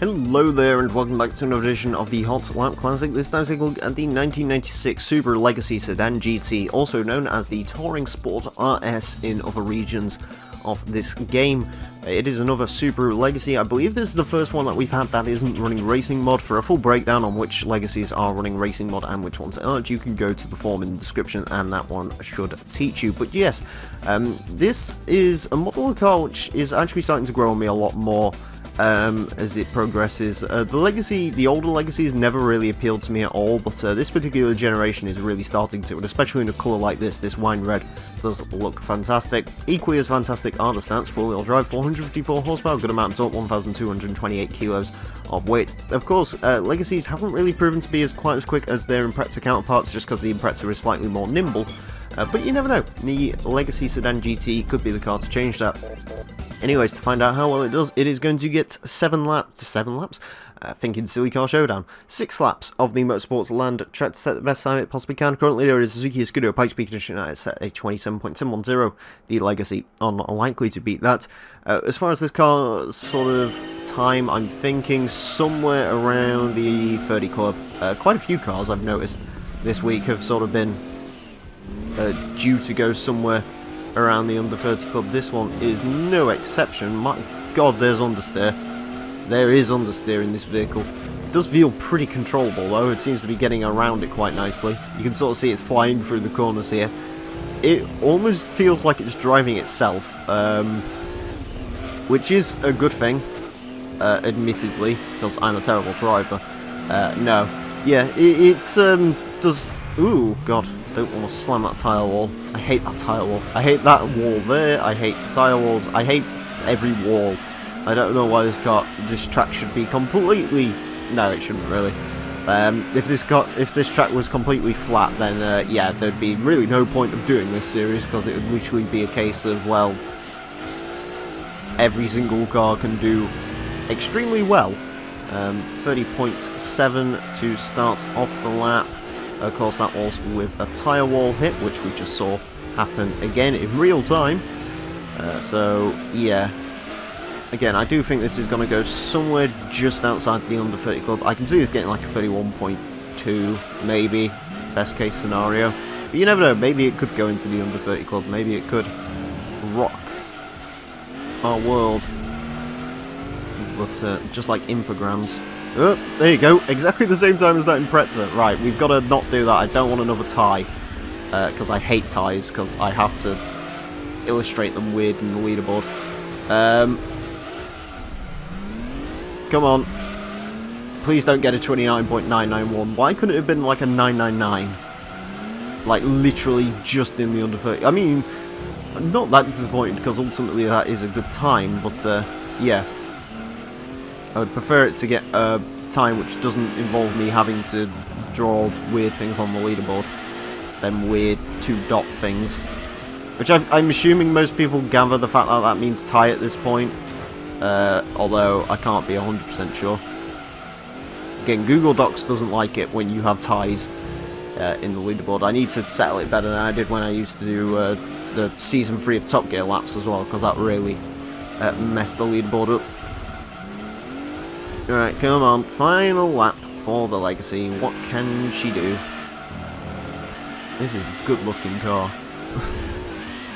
Hello there and welcome back to another edition of the Hot Lap Classic. This time taking a look at the 1996 Subaru Legacy Sedan GT, also known as the Touring Sport RS in other regions of this game. It is another Subaru Legacy. I believe this is the first one that we've had that isn't running racing mod. For a full breakdown on which Legacies are running racing mod and which ones aren't, you can go to the form in the description and that one should teach you. But yes, this is a model of car which is actually starting to grow on me a lot more as it progresses. The older Legacies never really appealed to me at all, but this particular generation is really starting to, and especially in a colour like this wine red does look fantastic. Equally as fantastic are the stats: 4-wheel drive, 454 horsepower, good amount of torque, 1,228 kilos of weight. Of course, Legacies haven't really proven to be quite as quick as their Impreza counterparts, just because the Impreza is slightly more nimble, but you never know, the Legacy Sedan GT could be the car to change that. Anyways, to find out how well it does, it is going to get 7 laps, thinking Silly Car Showdown, 6 laps of the Motorsports Land track to set the best time it possibly can. Currently there is a Suzuki Scuderia Pikes Peak Edition at set a 27.710, the Legacy unlikely to beat that. As far as this car's sort of time, I'm thinking somewhere around the 30 club. Quite a few cars I've noticed this week have sort of been due to go somewhere around the under 30 club. This one is no exception. My god, there's understeer. There is understeer in this vehicle. It does feel pretty controllable though. It seems to be getting around it quite nicely. You can sort of see it's flying through the corners here. It almost feels like it's driving itself, which is a good thing, admittedly, because I'm a terrible driver. No. Yeah, it does... Ooh, god. Don't want to slam that tyre wall. I hate that tyre wall. I hate that wall there. I hate the tyre walls. I hate every wall. I don't know why this track should be completely... No, it shouldn't really. If this track was completely flat, then yeah, there'd be really no point of doing this series, because it would literally be a case of, well, every single car can do extremely well. 30.7 to start off the lap. Of course, that was with a tyre wall hit, which we just saw happen again in real time. So, yeah. Again, I do think this is going to go somewhere just outside the under 30 club. I can see this getting like a 31.2, maybe, best case scenario. But you never know, maybe it could go into the under 30 club. Maybe it could rock our world. But just like infograms. Oh, there you go, exactly the same time as that Impreza. Right, we've got to not do that. I don't want another tie, because I hate ties, because I have to illustrate them weird in the leaderboard. Come on. Please don't get a 29.991. Why couldn't it have been like a 999? Like, literally just in the under 30. I mean, I'm not that disappointed, because ultimately that is a good time, but, yeah. I would prefer it to get a time which doesn't involve me having to draw weird things on the leaderboard. Them weird 2-dot things. Which I'm assuming most people gather the fact that that means tie at this point. Although I can't be 100% sure. Again, Google Docs doesn't like it when you have ties in the leaderboard. I need to settle it better than I did when I used to do the Season 3 of Top Gear laps as well, because that really messed the leaderboard up. Alright, come on, final lap for the Legacy. What can she do? This is a good looking car.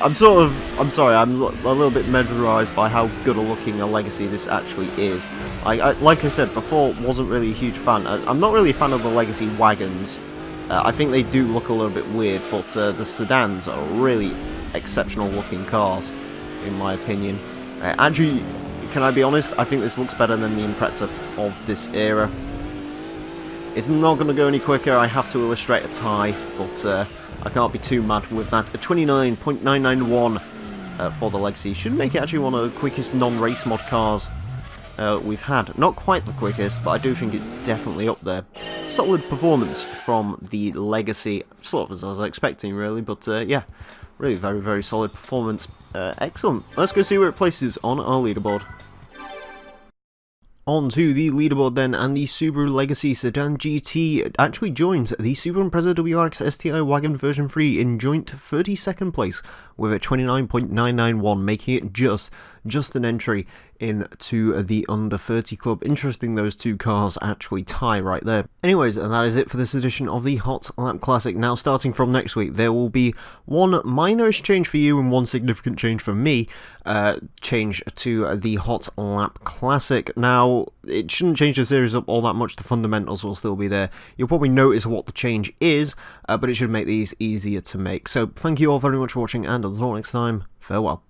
I'm sorry, I'm a little bit mesmerised by how good a looking a Legacy this actually is. Like I said before, wasn't really a huge fan. I'm not really a fan of the Legacy wagons. I think they do look a little bit weird, but the sedans are really exceptional looking cars, in my opinion. Actually, can I be honest? I think this looks better than the Impreza of this era. It's not going to go any quicker. I have to illustrate a tie, but I can't be too mad with that. A 29.991 for the Legacy should make it actually one of the quickest non-race mod cars we've had. Not quite the quickest, but I do think it's definitely up there. Solid performance from the Legacy, sort of as I was expecting really, but yeah, really very, very solid performance. Excellent. Let's go see where it places on our leaderboard. On to the leaderboard then, and the Subaru Legacy Sedan GT actually joins the Subaru Impreza WRX STI Wagon version 3 in joint 32nd place with a 29.991, making it just an entry into the under 30 club. Interesting, those two cars actually tie right there. Anyways, and that is it for this edition of the Hot Lap Classic. Now, starting from next week, there will be one minorish change for you and one significant change for me. Change to the Hot Lap Classic. Now, it shouldn't change the series up all that much. The fundamentals will still be there. You'll probably notice what the change is, but it should make these easier to make. So, thank you all very much for watching, and until next time, farewell.